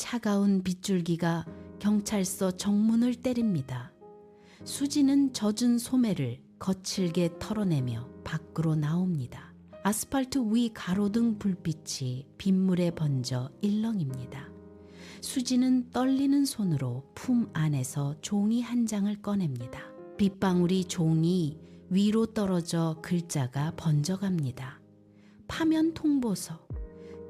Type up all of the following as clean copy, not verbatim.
차가운 빗줄기가 경찰서 정문을 때립니다. 수지는 젖은 소매를 거칠게 털어내며 밖으로 나옵니다. 아스팔트 위 가로등 불빛이 빗물에 번져 일렁입니다. 수지는 떨리는 손으로 품 안에서 종이 한 장을 꺼냅니다. 빗방울이 종이 위로 떨어져 글자가 번져갑니다. 파면 통보서.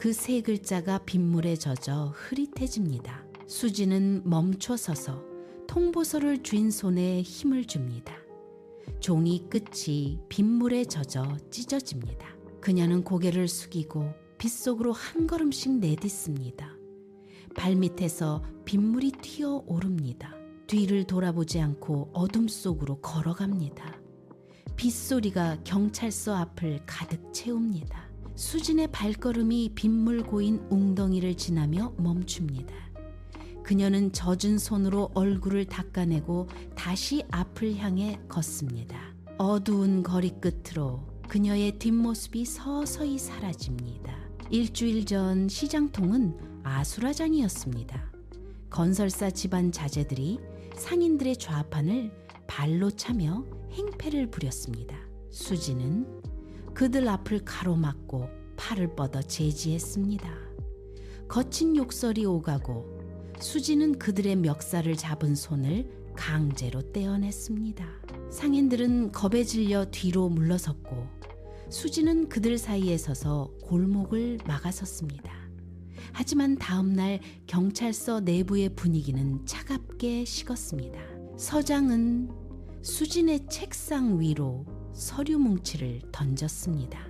그 세 글자가 빗물에 젖어 흐릿해집니다. 수지는 멈춰 서서 통보서를 쥔 손에 힘을 줍니다. 종이 끝이 빗물에 젖어 찢어집니다. 그녀는 고개를 숙이고 빗속으로 한 걸음씩 내딛습니다. 발밑에서 빗물이 튀어오릅니다. 뒤를 돌아보지 않고 어둠 속으로 걸어갑니다. 빗소리가 경찰서 앞을 가득 채웁니다. 수진의 발걸음이 빗물 고인 웅덩이를 지나며 멈춥니다. 그녀는 젖은 손으로 얼굴을 닦아내고 다시 앞을 향해 걷습니다. 어두운 거리 끝으로 그녀의 뒷모습이 서서히 사라집니다. 일주일 전 시장통은 아수라장이었습니다. 건설사 집안 자재들이 상인들의 좌판을 발로 차며 행패를 부렸습니다. 수지는 그들 앞을 가로막고 팔을 뻗어 제지했습니다. 거친 욕설이 오가고 수지는 그들의 멱살을 잡은 손을 강제로 떼어냈습니다. 상인들은 겁에 질려 뒤로 물러섰고 수지는 그들 사이에 서서 골목을 막아섰습니다. 하지만 다음 날 경찰서 내부의 분위기는 차갑게 식었습니다. 서장은 수진의 책상 위로 서류 뭉치를 던졌습니다.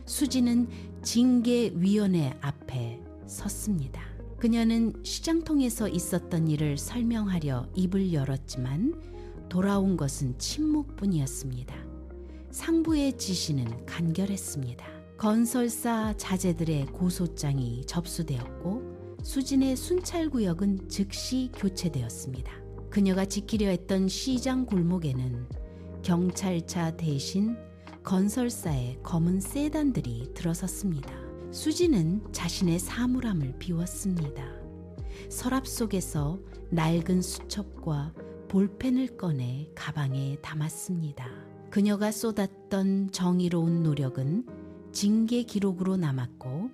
수지는 징계위원회 앞에 섰습니다. 그녀는 시장통에서 있었던 일을 설명하려 입을 열었지만 돌아온 것은 침묵뿐이었습니다. 상부의 지시는 간결했습니다. 건설사 자재들의 고소장이 접수되었고 수진의 순찰구역은 즉시 교체되었습니다. 그녀가 지키려 했던 시장 골목에는 경찰차 대신 건설사의 검은 세단들이 들어섰습니다. 수지는 자신의 사물함을 비웠습니다. 서랍 속에서 낡은 수첩과 볼펜을 꺼내 가방에 담았습니다. 그녀가 쏟았던 정의로운 노력은 징계 기록으로 남았고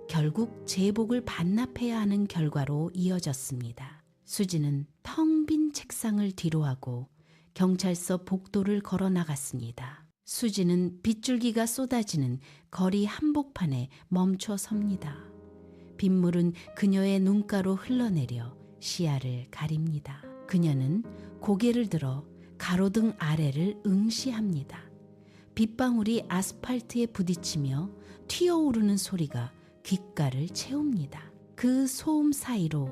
결국 제복을 반납해야 하는 결과로 이어졌습니다. 수지는 텅 빈 책상을 뒤로하고 경찰서 복도를 걸어 나갔습니다. 수지는 빗줄기가 쏟아지는 거리 한복판에 멈춰 섭니다. 빗물은 그녀의 눈가로 흘러내려 시야를 가립니다. 그녀는 고개를 들어 가로등 아래를 응시합니다. 빗방울이 아스팔트에 부딪히며 튀어오르는 소리가 귓가를 채웁니다. 그 소음 사이로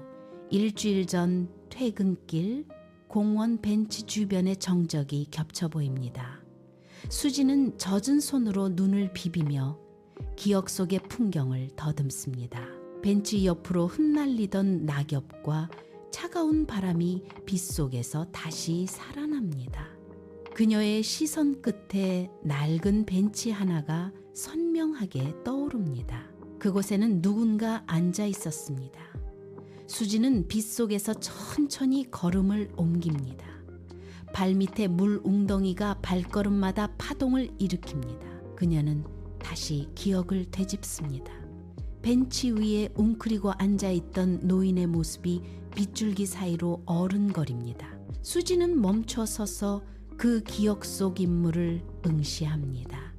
일주일 전 퇴근길 공원 벤치 주변의 정적이 겹쳐 보입니다. 수지는 젖은 손으로 눈을 비비며 기억 속의 풍경을 더듬습니다. 벤치 옆으로 흩날리던 낙엽과 차가운 바람이 빗속에서 다시 살아납니다. 그녀의 시선 끝에 낡은 벤치 하나가 선명하게 떠오릅니다. 그곳에는 누군가 앉아 있었습니다. 수지는 빗속에서 천천히 걸음을 옮깁니다. 발밑에 물 웅덩이가 발걸음마다 파동을 일으킵니다. 그녀는 다시 기억을 되짚습니다. 벤치 위에 웅크리고 앉아있던 노인의 모습이 빗줄기 사이로 어른거립니다. 수지는 멈춰 서서 그 기억 속 인물을 응시합니다.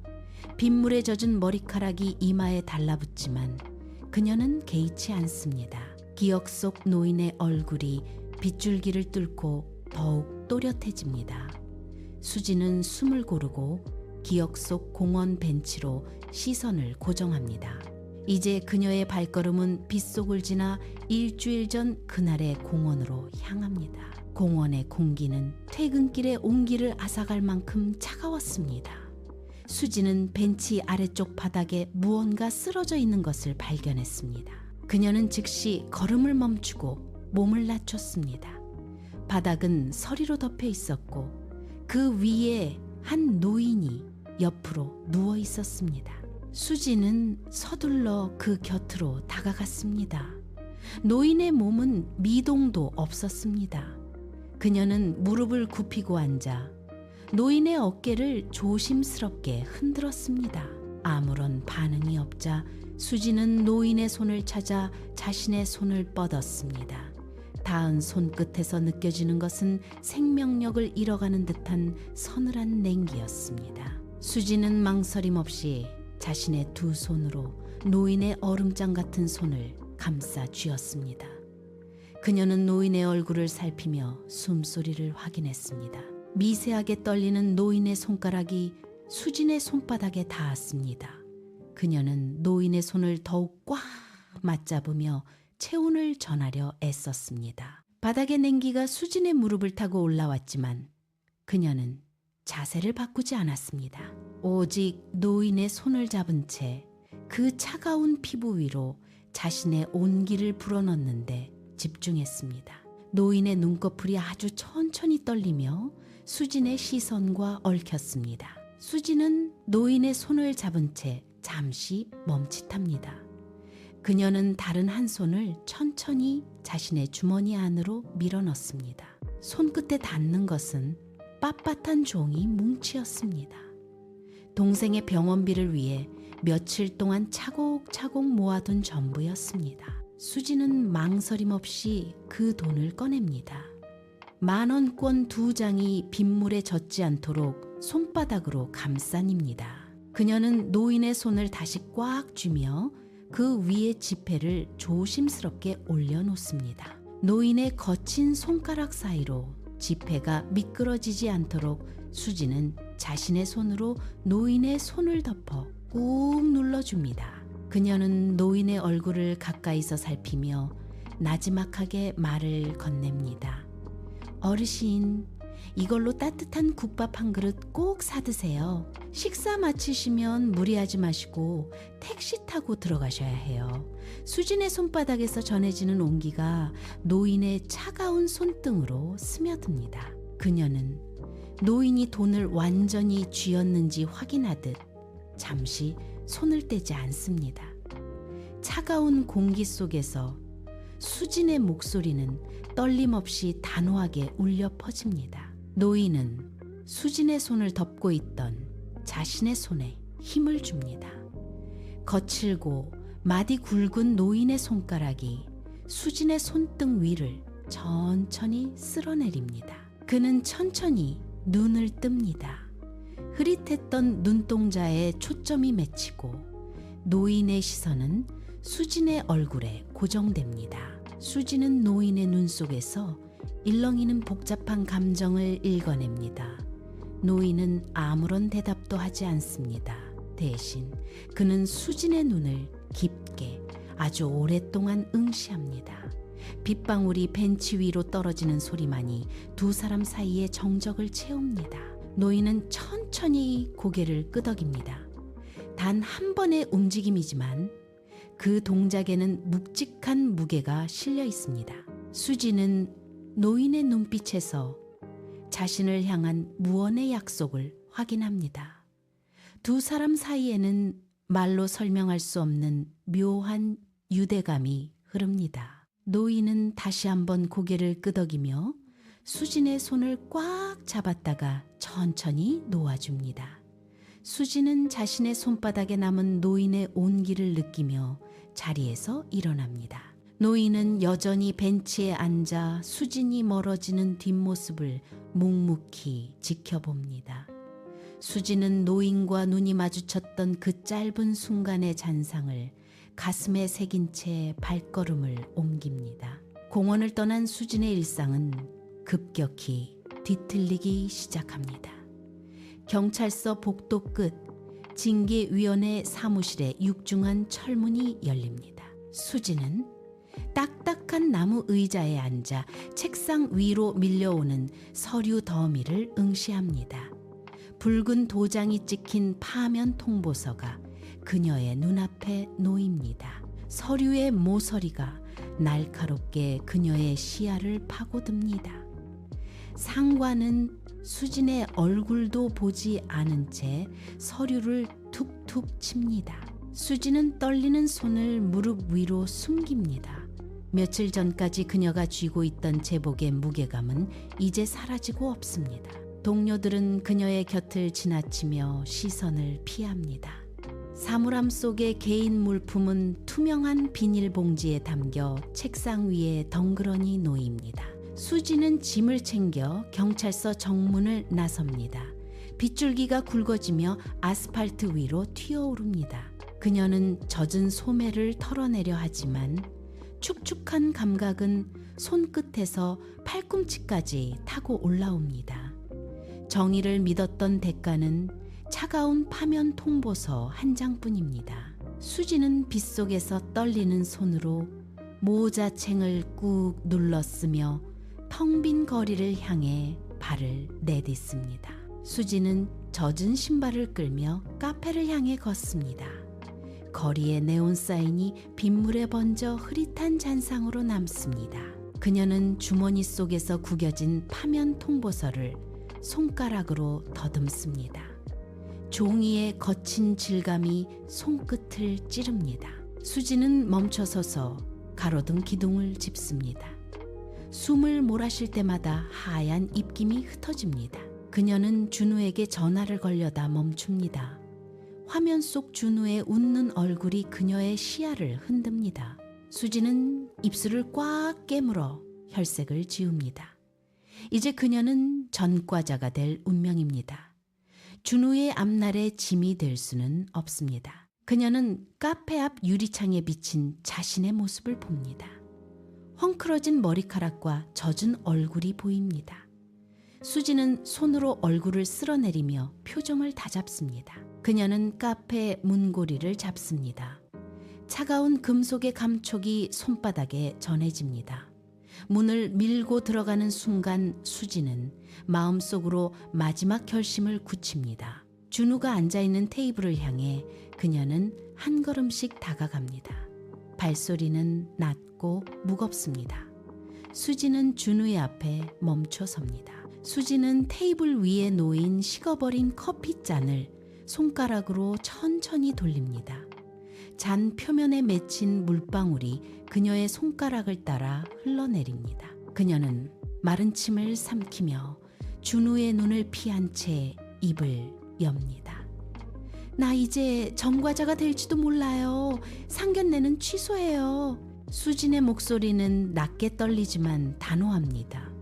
빗물에 젖은 머리카락이 이마에 달라붙지만 그녀는 개의치 않습니다. 기억 속 노인의 얼굴이 빗줄기를 뚫고 더욱 또렷해집니다. 수지는 숨을 고르고 기억 속 공원 벤치로 시선을 고정합니다. 이제 그녀의 발걸음은 빗속을 지나 일주일 전 그날의 공원으로 향합니다. 공원의 공기는 퇴근길의 온기를 앗아갈 만큼 차가웠습니다. 수지는 벤치 아래쪽 바닥에 무언가 쓰러져 있는 것을 발견했습니다. 그녀는 즉시 걸음을 멈추고 몸을 낮췄습니다. 바닥은 서리로 덮여 있었고 그 위에 한 노인이 옆으로 누워 있었습니다. 수지는 서둘러 그 곁으로 다가갔습니다. 노인의 몸은 미동도 없었습니다. 그녀는 무릎을 굽히고 앉아 노인의 어깨를 조심스럽게 흔들었습니다. 아무런 반응이 없자 수지는 노인의 손을 찾아 자신의 손을 뻗었습니다. 닿은 손끝에서 느껴지는 것은 생명력을 잃어가는 듯한 서늘한 냉기였습니다. 수지는 망설임 없이 자신의 두 손으로 노인의 얼음장 같은 손을 감싸 쥐었습니다. 그녀는 노인의 얼굴을 살피며 숨소리를 확인했습니다. 미세하게 떨리는 노인의 손가락이 수진의 손바닥에 닿았습니다. 그녀는 노인의 손을 더욱 꽉 맞잡으며 체온을 전하려 애썼습니다. 바닥의 냉기가 수진의 무릎을 타고 올라왔지만 그녀는 자세를 바꾸지 않았습니다. 오직 노인의 손을 잡은 채 그 차가운 피부 위로 자신의 온기를 불어넣는데 집중했습니다. 노인의 눈꺼풀이 아주 천천히 떨리며 수진의 시선과 얽혔습니다. 수진은 노인의 손을 잡은 채 잠시 멈칫합니다. 그녀는 다른 한 손을 천천히 자신의 주머니 안으로 밀어넣습니다. 손끝에 닿는 것은 빳빳한 종이 뭉치였습니다. 동생의 병원비를 위해 며칠 동안 차곡차곡 모아둔 전부였습니다. 수지는 망설임 없이 그 돈을 꺼냅니다. 10,000원권 2장이 빗물에 젖지 않도록 손바닥으로 감싼입니다. 그녀는 노인의 손을 다시 꽉 쥐며 그 위에 지폐를 조심스럽게 올려놓습니다. 노인의 거친 손가락 사이로 지폐가 미끄러지지 않도록 수지는 자신의 손으로 노인의 손을 덮어 꾹 눌러줍니다. 그녀는 노인의 얼굴을 가까이서 살피며 나지막하게 말을 건넵니다. 어르신, 이걸로 따뜻한 국밥 한 그릇 꼭 사드세요. 식사 마치시면 무리하지 마시고 택시 타고 들어가셔야 해요. 수진의 손바닥에서 전해지는 온기가 노인의 차가운 손등으로 스며듭니다. 그녀는 노인이 돈을 완전히 쥐었는지 확인하듯 잠시 손을 떼지 않습니다. 차가운 공기 속에서 수진의 목소리는 떨림 없이 단호하게 울려 퍼집니다. 노인은 수진의 손을 덮고 있던 자신의 손에 힘을 줍니다. 거칠고 마디 굵은 노인의 손가락이 수진의 손등 위를 천천히 쓸어내립니다. 그는 천천히 눈을 뜹니다. 흐릿했던 눈동자에 초점이 맺히고 노인의 시선은 수진의 얼굴에 고정됩니다. 수진은 노인의 눈 속에서 일렁이는 복잡한 감정을 읽어냅니다. 노인은 아무런 대답도 하지 않습니다. 대신 그는 수진의 눈을 깊게 아주 오랫동안 응시합니다. 빗방울이 벤치 위로 떨어지는 소리만이 두 사람 사이의 정적을 채웁니다. 노인은 천천히 고개를 끄덕입니다. 단 한 번의 움직임이지만 그 동작에는 묵직한 무게가 실려 있습니다. 수지는 노인의 눈빛에서 자신을 향한 무언의 약속을 확인합니다. 두 사람 사이에는 말로 설명할 수 없는 묘한 유대감이 흐릅니다. 노인은 다시 한번 고개를 끄덕이며 수진의 손을 꽉 잡았다가 천천히 놓아줍니다. 수진은 자신의 손바닥에 남은 노인의 온기를 느끼며 자리에서 일어납니다. 노인은 여전히 벤치에 앉아 수진이 멀어지는 뒷모습을 묵묵히 지켜봅니다. 수진은 노인과 눈이 마주쳤던 그 짧은 순간의 잔상을 가슴에 새긴 채 발걸음을 옮깁니다. 공원을 떠난 수진의 일상은 급격히 뒤틀리기 시작합니다. 경찰서 복도 끝 징계위원회 사무실에 육중한 철문이 열립니다. 수진은 딱딱한 나무 의자에 앉아 책상 위로 밀려오는 서류 더미를 응시합니다. 붉은 도장이 찍힌 파면 통보서가 그녀의 눈앞에 놓입니다. 서류의 모서리가 날카롭게 그녀의 시야를 파고듭니다. 상관은 수진의 얼굴도 보지 않은 채 서류를 툭툭 칩니다. 수진은 떨리는 손을 무릎 위로 숨깁니다. 며칠 전까지 그녀가 쥐고 있던 제복의 무게감은 이제 사라지고 없습니다. 동료들은 그녀의 곁을 지나치며 시선을 피합니다. 사물함 속의 개인 물품은 투명한 비닐봉지에 담겨 책상 위에 덩그러니 놓입니다. 수지는 짐을 챙겨 경찰서 정문을 나섭니다. 빗줄기가 굵어지며 아스팔트 위로 튀어오릅니다. 그녀는 젖은 소매를 털어내려 하지만 축축한 감각은 손끝에서 팔꿈치까지 타고 올라옵니다. 정의를 믿었던 대가는 차가운 파면 통보서 한 장뿐입니다. 수지는 빗속에서 떨리는 손으로 모자챙을 꾹 눌렀으며 텅 빈 거리를 향해 발을 내딛습니다. 수지는 젖은 신발을 끌며 카페를 향해 걷습니다. 거리에 네온 사인이 빗물에 번져 흐릿한 잔상으로 남습니다. 그녀는 주머니 속에서 구겨진 파면 통보서를 손가락으로 더듬습니다. 종이의 거친 질감이 손끝을 찌릅니다. 수지는 멈춰서서 가로등 기둥을 짚습니다. 숨을 몰아쉴 때마다 하얀 입김이 흩어집니다. 그녀는 준우에게 전화를 걸려다 멈춥니다. 화면 속 준우의 웃는 얼굴이 그녀의 시야를 흔듭니다. 수지는 입술을 꽉 깨물어 혈색을 지웁니다. 이제 그녀는 전과자가 될 운명입니다. 준우의 앞날에 짐이 될 수는 없습니다. 그녀는 카페 앞 유리창에 비친 자신의 모습을 봅니다. 헝클어진 머리카락과 젖은 얼굴이 보입니다. 수지는 손으로 얼굴을 쓸어내리며 표정을 다잡습니다. 그녀는 카페 문고리를 잡습니다. 차가운 금속의 감촉이 손바닥에 전해집니다. 문을 밀고 들어가는 순간 수지는 마음속으로 마지막 결심을 굳힙니다. 준우가 앉아있는 테이블을 향해 그녀는 한 걸음씩 다가갑니다. 발소리는 낮고 무겁습니다. 수지는 준우의 앞에 멈춰 섭니다. 수지는 테이블 위에 놓인 식어버린 커피잔을 손가락으로 천천히 돌립니다. 잔 표면에 맺힌 물방울이 그녀의 손가락을 따라 흘러내립니다. 그녀는 마른 침을 삼키며 준우의 눈을 피한 채 입을 엽니다. 나 이제 전과자가 될지도 몰라요. 상견례는 취소해요. 수진의 목소리는 낮게 떨리지만 단호합니다.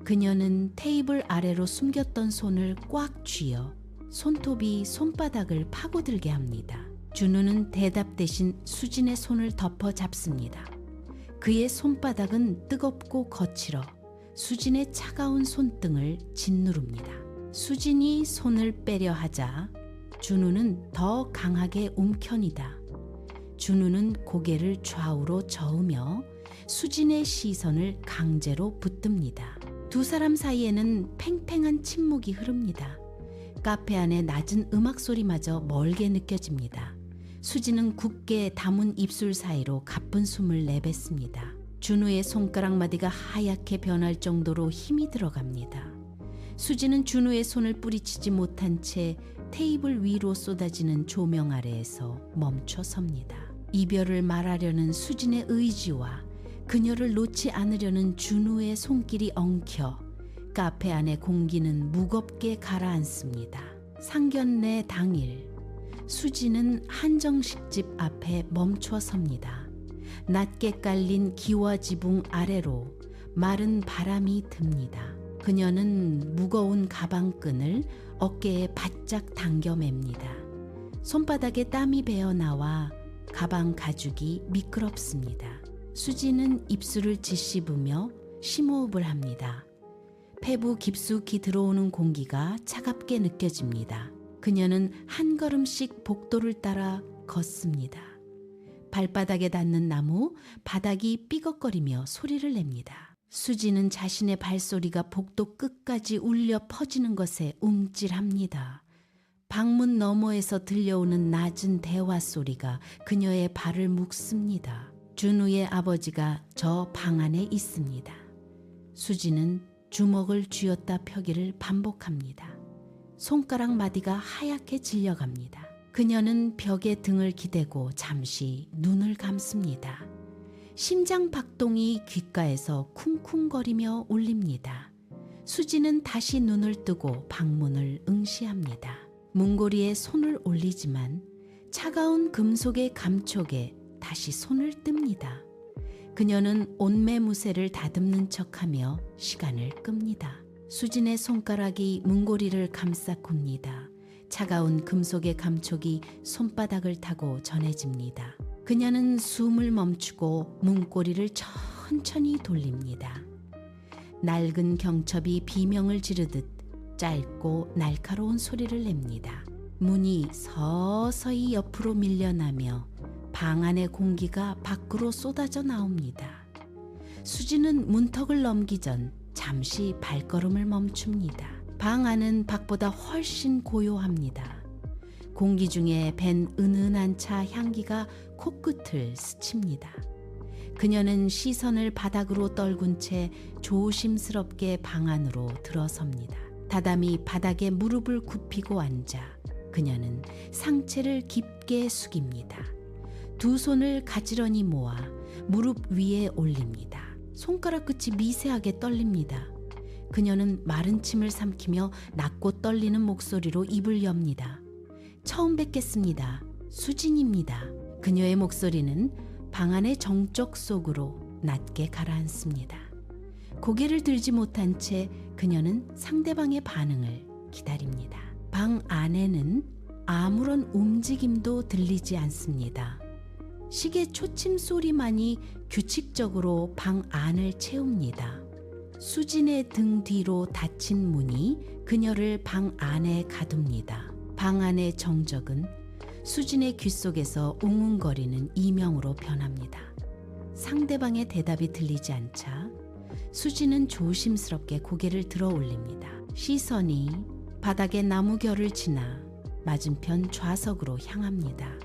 그녀는 테이블 아래로 숨겼던 손을 꽉 쥐어 손톱이 손바닥을 파고들게 합니다. 준우는 대답 대신 수진의 손을 덮어 잡습니다. 그의 손바닥은 뜨겁고 거칠어 수진의 차가운 손등을 짓누릅니다. 수진이 손을 빼려 하자 준우는 더 강하게 움켜니다. 준우는 고개를 좌우로 저으며 수진의 시선을 강제로 붙듭니다. 두 사람 사이에는 팽팽한 침묵이 흐릅니다. 카페 안의 낮은 음악 소리마저 멀게 느껴집니다. 수지는 굳게 담은 입술 사이로 가쁜 숨을 내뱉습니다. 준우의 손가락 마디가 하얗게 변할 정도로 힘이 들어갑니다. 수지는 준우의 손을 뿌리치지 못한 채 테이블 위로 쏟아지는 조명 아래에서 멈춰 섭니다. 이별을 말하려는 수진의 의지와 그녀를 놓지 않으려는 준우의 손길이 엉켜 카페 안의 공기는 무겁게 가라앉습니다. 상견례 당일 수지는 한정식집 앞에 멈춰 섭니다. 낮게 깔린 기와 지붕 아래로 마른 바람이 듭니다. 그녀는 무거운 가방끈을 어깨에 바짝 당겨 맵니다. 손바닥에 땀이 배어 나와 가방 가죽이 미끄럽습니다. 수지는 입술을 짓씹으며 심호흡을 합니다. 폐부 깊숙이 들어오는 공기가 차갑게 느껴집니다. 그녀는 한 걸음씩 복도를 따라 걷습니다. 발바닥에 닿는 나무, 바닥이 삐걱거리며 소리를 냅니다. 수지는 자신의 발소리가 복도 끝까지 울려 퍼지는 것에 움찔합니다. 방문 너머에서 들려오는 낮은 대화 소리가 그녀의 발을 묶습니다. 준우의 아버지가 저 방 안에 있습니다. 수지는 주먹을 쥐었다 펴기를 반복합니다. 손가락 마디가 하얗게 질려갑니다. 그녀는 벽에 등을 기대고 잠시 눈을 감습니다. 심장 박동이 귓가에서 쿵쿵거리며 울립니다. 수지는 다시 눈을 뜨고 방문을 응시합니다. 문고리에 손을 올리지만 차가운 금속의 감촉에 다시 손을 뜹니다. 그녀는 온매무새를 다듬는 척하며 시간을 끕니다. 수진의 손가락이 문고리를 감싸굽니다. 차가운 금속의 감촉이 손바닥을 타고 전해집니다. 그녀는 숨을 멈추고 문고리를 천천히 돌립니다. 낡은 경첩이 비명을 지르듯 짧고 날카로운 소리를 냅니다. 문이 서서히 옆으로 밀려나며 방 안의 공기가 밖으로 쏟아져 나옵니다. 수지는 문턱을 넘기 전 잠시 발걸음을 멈춥니다. 방 안은 밖보다 훨씬 고요합니다. 공기 중에 밴 은은한 차 향기가 코끝을 스칩니다. 그녀는 시선을 바닥으로 떨군 채 조심스럽게 방 안으로 들어섭니다. 다담이 바닥에 무릎을 굽히고 앉아 그녀는 상체를 깊게 숙입니다. 두 손을 가지런히 모아 무릎 위에 올립니다. 손가락 끝이 미세하게 떨립니다. 그녀는 마른 침을 삼키며 낮고 떨리는 목소리로 입을 엽니다. 처음 뵙겠습니다. 수진입니다. 그녀의 목소리는 방 안의 정적 속으로 낮게 가라앉습니다. 고개를 들지 못한 채 그녀는 상대방의 반응을 기다립니다. 방 안에는 아무런 움직임도 들리지 않습니다. 시계 초침 소리만이 규칙적으로 방 안을 채웁니다. 수진의 등 뒤로 닫힌 문이 그녀를 방 안에 가둡니다. 방 안의 정적은 수진의 귀 속에서 웅웅거리는 이명으로 변합니다. 상대방의 대답이 들리지 않자 수진은 조심스럽게 고개를 들어 올립니다. 시선이 바닥의 나무 결을 지나 맞은편 좌석으로 향합니다.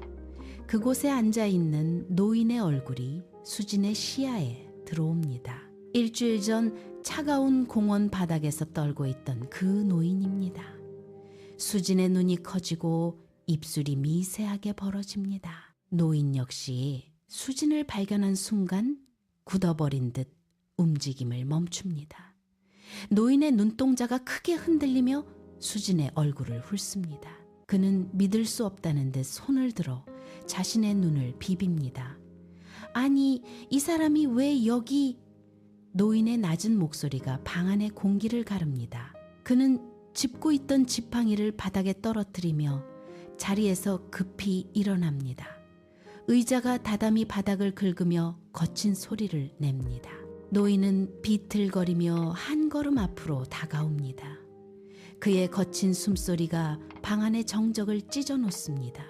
그곳에 앉아있는 노인의 얼굴이 수진의 시야에 들어옵니다. 일주일 전 차가운 공원 바닥에서 떨고 있던 그 노인입니다. 수진의 눈이 커지고 입술이 미세하게 벌어집니다. 노인 역시 수진을 발견한 순간 굳어버린 듯 움직임을 멈춥니다. 노인의 눈동자가 크게 흔들리며 수진의 얼굴을 훑습니다. 그는 믿을 수 없다는 듯 손을 들어 자신의 눈을 비빕니다. 아니, 이 사람이 왜 여기? 노인의 낮은 목소리가 방 안의 공기를 가릅니다. 그는 짚고 있던 지팡이를 바닥에 떨어뜨리며 자리에서 급히 일어납니다. 의자가 다담이 바닥을 긁으며 거친 소리를 냅니다. 노인은 비틀거리며 한 걸음 앞으로 다가옵니다. 그의 거친 숨소리가 방 안의 정적을 찢어놓습니다.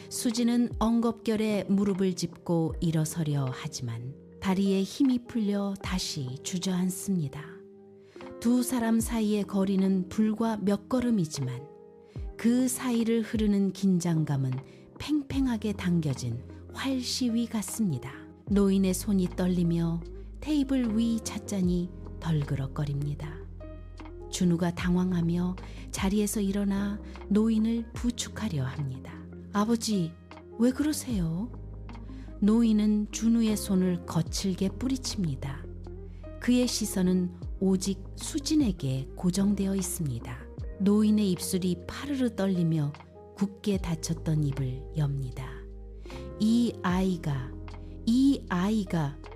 수지는 엉겁결에 무릎을 짚고 일어서려 하지만 다리에 힘이 풀려 다시 주저앉습니다. 두 사람 사이의 거리는 불과 몇 걸음이지만 그 사이를 흐르는 긴장감은 팽팽하게 당겨진 활시위 같습니다. 노인의 손이 떨리며 테이블 위 찻잔이 덜그럭거립니다. 준우가 당황하며 자리에서 일어나 노인을 부축하려 합니다. 아버지, 왜 그러세요? 노인은 준우의 손을 거칠게 뿌리칩니다. 그의 시선은 오직 수진에게 고정되어 있습니다. 노인의 입술이 파르르 떨리며 굳게 닫혔던 입을 엽니다. 이 아이가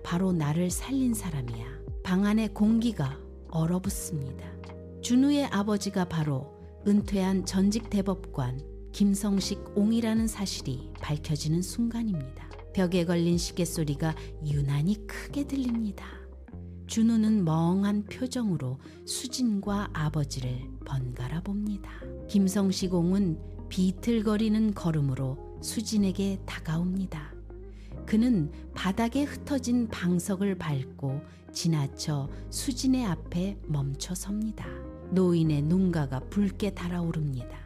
바로 나를 살린 사람이야. 방 안의 공기가 얼어붙습니다. 준우의 아버지가 바로 은퇴한 전직 대법관 김성식 옹이라는 사실이 밝혀지는 순간입니다. 벽에 걸린 시계 소리가 유난히 크게 들립니다. 준우는 멍한 표정으로 수진과 아버지를 번갈아 봅니다. 김성식 옹은 비틀거리는 걸음으로 수진에게 다가옵니다. 그는 바닥에 흩어진 방석을 밟고 지나쳐 수진의 앞에 멈춰 섭니다. 노인의 눈가가 붉게 달아오릅니다.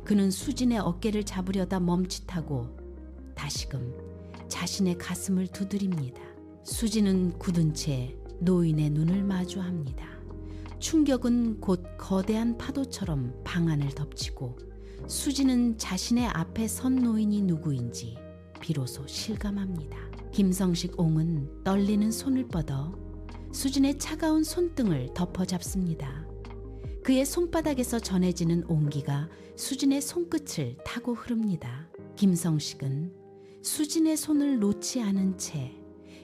그는 수진의 어깨를 잡으려다 멈칫하고 다시금 자신의 가슴을 두드립니다. 수진은 굳은 채 노인의 눈을 마주합니다. 충격은 곧 거대한 파도처럼 방 안을 덮치고 수진은 자신의 앞에 선 노인이 누구인지 비로소 실감합니다. 김성식 옹은 떨리는 손을 뻗어 수진의 차가운 손등을 덮어잡습니다. 그의 손바닥에서 전해지는 온기가 수진의 손끝을 타고 흐릅니다. 김성식은 수진의 손을 놓지 않은 채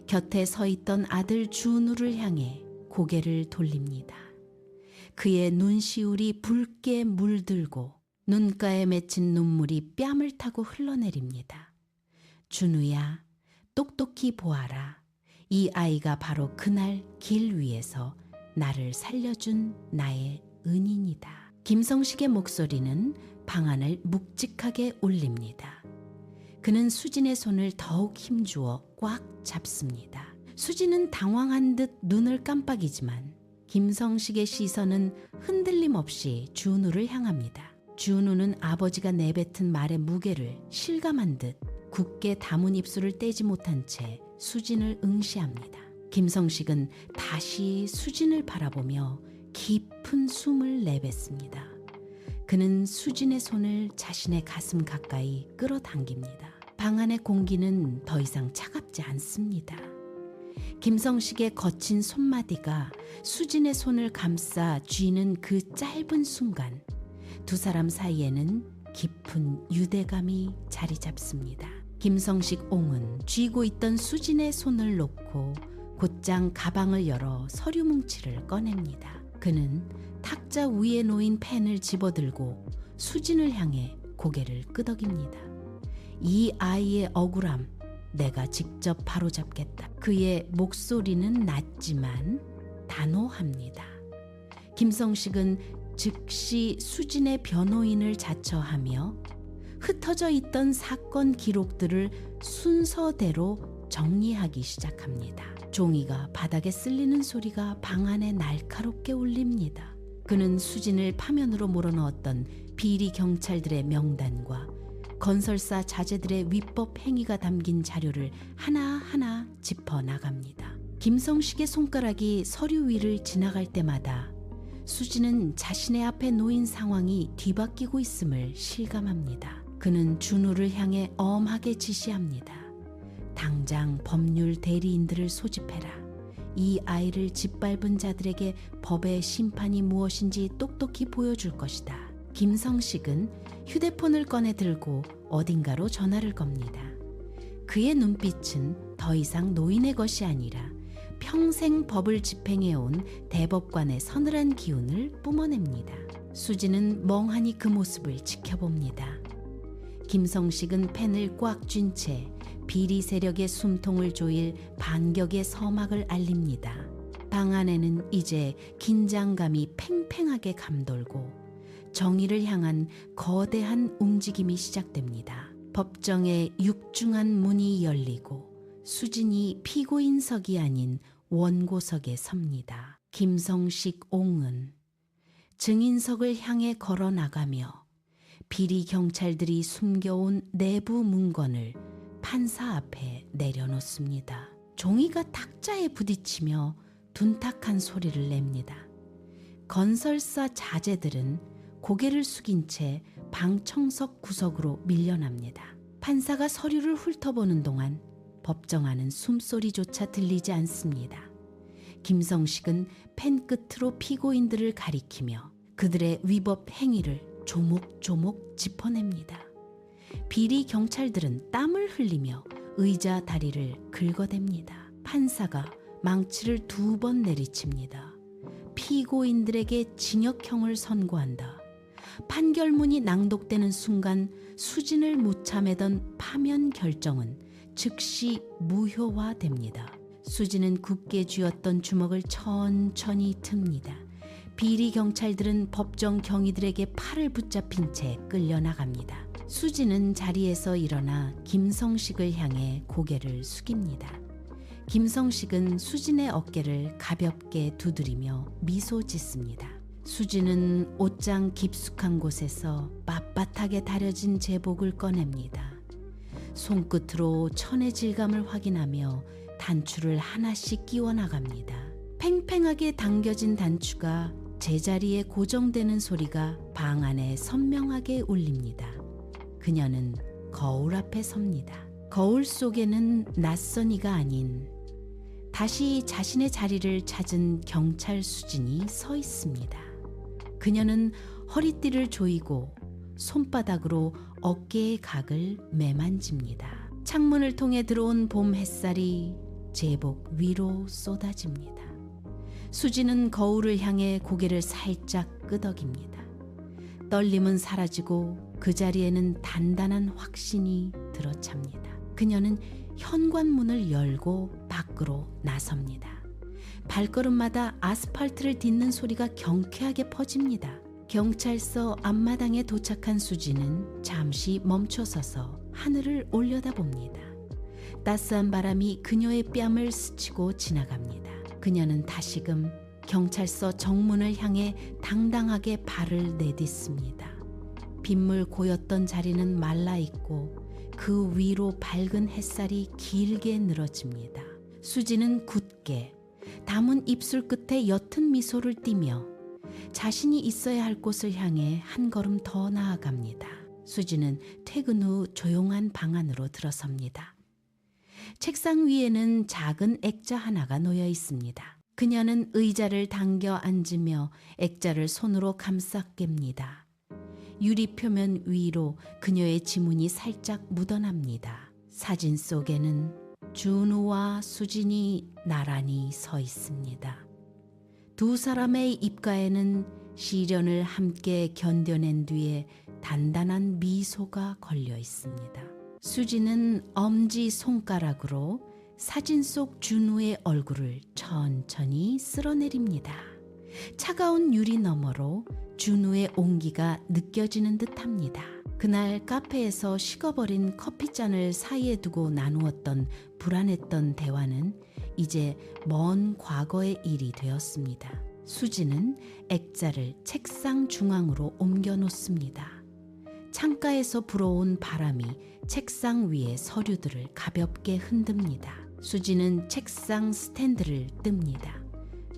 곁에 서 있던 아들 준우를 향해 고개를 돌립니다. 그의 눈시울이 붉게 물들고 눈가에 맺힌 눈물이 뺨을 타고 흘러내립니다. 준우야, 똑똑히 보아라. 이 아이가 바로 그날 길 위에서 나를 살려준 나의 은인이다. 김성식의 목소리는 방안을 묵직하게 울립니다. 그는 수진의 손을 더욱 힘주어 꽉 잡습니다. 수진은 당황한 듯 눈을 깜빡이지만 김성식의 시선은 흔들림 없이 준우를 향합니다. 준우는 아버지가 내뱉은 말의 무게를 실감한 듯 굳게 담은 입술을 떼지 못한 채 수진을 응시합니다. 김성식은 다시 수진을 바라보며 깊은 숨을 내뱉습니다. 그는 수진의 손을 자신의 가슴 가까이 끌어당깁니다. 방 안의 공기는 더 이상 차갑지 않습니다. 김성식의 거친 손마디가 수진의 손을 감싸 쥐는 그 짧은 순간 두 사람 사이에는 깊은 유대감이 자리 잡습니다. 김성식 옹은 쥐고 있던 수진의 손을 놓고 곧장 가방을 열어 서류 뭉치를 꺼냅니다. 그는 탁자 위에 놓인 펜을 집어들고 수진을 향해 고개를 끄덕입니다. 이 아이의 억울함 내가 직접 바로잡겠다. 그의 목소리는 낮지만 단호합니다. 김성식은 즉시 수진의 변호인을 자처하며 흩어져 있던 사건 기록들을 순서대로 정리하기 시작합니다. 종이가 바닥에 쓸리는 소리가 방 안에 날카롭게 울립니다. 그는 수진을 파면으로 몰아넣었던 비리 경찰들의 명단과 건설사 자재들의 위법 행위가 담긴 자료를 하나하나 짚어나갑니다. 김성식의 손가락이 서류 위를 지나갈 때마다 수진은 자신의 앞에 놓인 상황이 뒤바뀌고 있음을 실감합니다. 그는 준우를 향해 엄하게 지시합니다. 당장 법률 대리인들을 소집해라. 이 아이를 짓밟은 자들에게 법의 심판이 무엇인지 똑똑히 보여줄 것이다. 김성식은 휴대폰을 꺼내 들고 어딘가로 전화를 겁니다. 그의 눈빛은 더 이상 노인의 것이 아니라 평생 법을 집행해온 대법관의 서늘한 기운을 뿜어냅니다. 수진은 멍하니 그 모습을 지켜봅니다. 김성식은 펜을 꽉 쥔 채 비리 세력의 숨통을 조일 반격의 서막을 알립니다. 방 안에는 이제 긴장감이 팽팽하게 감돌고 정의를 향한 거대한 움직임이 시작됩니다. 법정의 육중한 문이 열리고 수진이 피고인석이 아닌 원고석에 섭니다. 김성식 옹은 증인석을 향해 걸어 나가며 비리 경찰들이 숨겨온 내부 문건을 판사 앞에 내려놓습니다. 종이가 탁자에 부딪히며 둔탁한 소리를 냅니다. 건설사 자재들은 고개를 숙인 채 방청석 구석으로 밀려납니다. 판사가 서류를 훑어보는 동안 법정 안은 숨소리조차 들리지 않습니다. 김성식은 펜 끝으로 피고인들을 가리키며 그들의 위법 행위를 조목조목 짚어냅니다. 비리 경찰들은 땀을 흘리며 의자 다리를 긁어댑니다. 판사가 망치를 2번 내리칩니다. 피고인들에게 징역형을 선고한다. 판결문이 낭독되는 순간 수진을 무참해던 파면 결정은 즉시 무효화됩니다. 수진은 굳게 쥐었던 주먹을 천천히 틉니다. 비리 경찰들은 법정 경위들에게 팔을 붙잡힌 채 끌려나갑니다. 수진은 자리에서 일어나 김성식을 향해 고개를 숙입니다. 김성식은 수진의 어깨를 가볍게 두드리며 미소 짓습니다. 수진은 옷장 깊숙한 곳에서 빳빳하게 다려진 제복을 꺼냅니다. 손끝으로 천의 질감을 확인하며 단추를 하나씩 끼워 나갑니다. 팽팽하게 당겨진 단추가 제자리에 고정되는 소리가 방 안에 선명하게 울립니다. 그녀는 거울 앞에 섭니다. 거울 속에는 낯선 이가 아닌 다시 자신의 자리를 찾은 경찰 수진이 서 있습니다. 그녀는 허리띠를 조이고 손바닥으로 어깨의 각을 매만집니다. 창문을 통해 들어온 봄 햇살이 제복 위로 쏟아집니다. 수지는 거울을 향해 고개를 살짝 끄덕입니다. 떨림은 사라지고 그 자리에는 단단한 확신이 들어찹니다. 그녀는 현관문을 열고 밖으로 나섭니다. 발걸음마다 아스팔트를 딛는 소리가 경쾌하게 퍼집니다. 경찰서 앞마당에 도착한 수지는 잠시 멈춰서서 하늘을 올려다봅니다. 따스한 바람이 그녀의 뺨을 스치고 지나갑니다. 그녀는 다시금 경찰서 정문을 향해 당당하게 발을 내딛습니다. 빗물 고였던 자리는 말라있고 그 위로 밝은 햇살이 길게 늘어집니다. 수지는 굳게 담은 입술 끝에 옅은 미소를 띠며 자신이 있어야 할 곳을 향해 한 걸음 더 나아갑니다. 수지는 퇴근 후 조용한 방 안으로 들어섭니다. 책상 위에는 작은 액자 하나가 놓여 있습니다. 그녀는 의자를 당겨 앉으며 액자를 손으로 감싸 깹니다. 유리 표면 위로 그녀의 지문이 살짝 묻어납니다. 사진 속에는 준우와 수진이 나란히 서 있습니다. 두 사람의 입가에는 시련을 함께 견뎌낸 뒤에 단단한 미소가 걸려 있습니다. 수지는 엄지 손가락으로 사진 속 준우의 얼굴을 천천히 쓸어내립니다. 차가운 유리 너머로 준우의 온기가 느껴지는 듯합니다. 그날 카페에서 식어버린 커피잔을 사이에 두고 나누었던 불안했던 대화는 이제 먼 과거의 일이 되었습니다. 수지는 액자를 책상 중앙으로 옮겨 놓습니다. 창가에서 불어온 바람이 책상 위의 서류들을 가볍게 흔듭니다. 수지는 책상 스탠드를 뜹니다.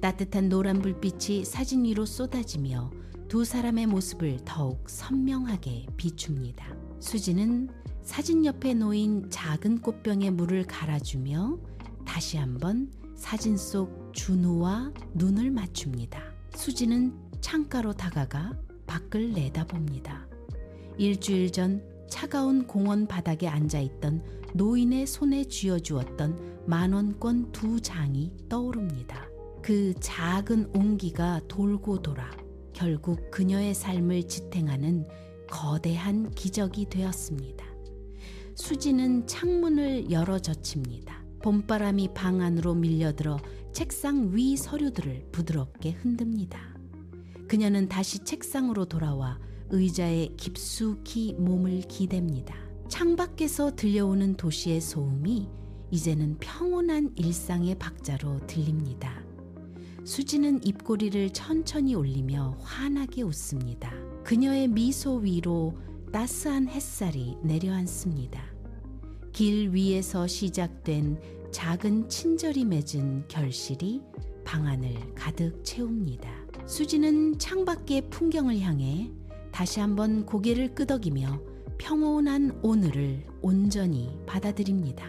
따뜻한 노란 불빛이 사진 위로 쏟아지며 두 사람의 모습을 더욱 선명하게 비춥니다. 수지는 사진 옆에 놓인 작은 꽃병에 물을 갈아주며 다시 한번 사진 속 준우와 눈을 맞춥니다. 수지는 창가로 다가가 밖을 내다봅니다. 일주일 전 차가운 공원 바닥에 앉아있던 노인의 손에 쥐어주었던 만원권 2장이 떠오릅니다. 그 작은 온기가 돌고 돌아 결국 그녀의 삶을 지탱하는 거대한 기적이 되었습니다. 수지는 창문을 열어 젖힙니다. 봄바람이 방 안으로 밀려들어 책상 위 서류들을 부드럽게 흔듭니다. 그녀는 다시 책상으로 돌아와 의자에 깊숙이 몸을 기댑니다. 창밖에서 들려오는 도시의 소음이 이제는 평온한 일상의 박자로 들립니다. 수지는 입꼬리를 천천히 올리며 환하게 웃습니다. 그녀의 미소 위로 따스한 햇살이 내려앉습니다. 길 위에서 시작된 작은 친절이 맺은 결실이 방 안을 가득 채웁니다. 수지는 창밖의 풍경을 향해 다시 한번 고개를 끄덕이며 평온한 오늘을 온전히 받아들입니다.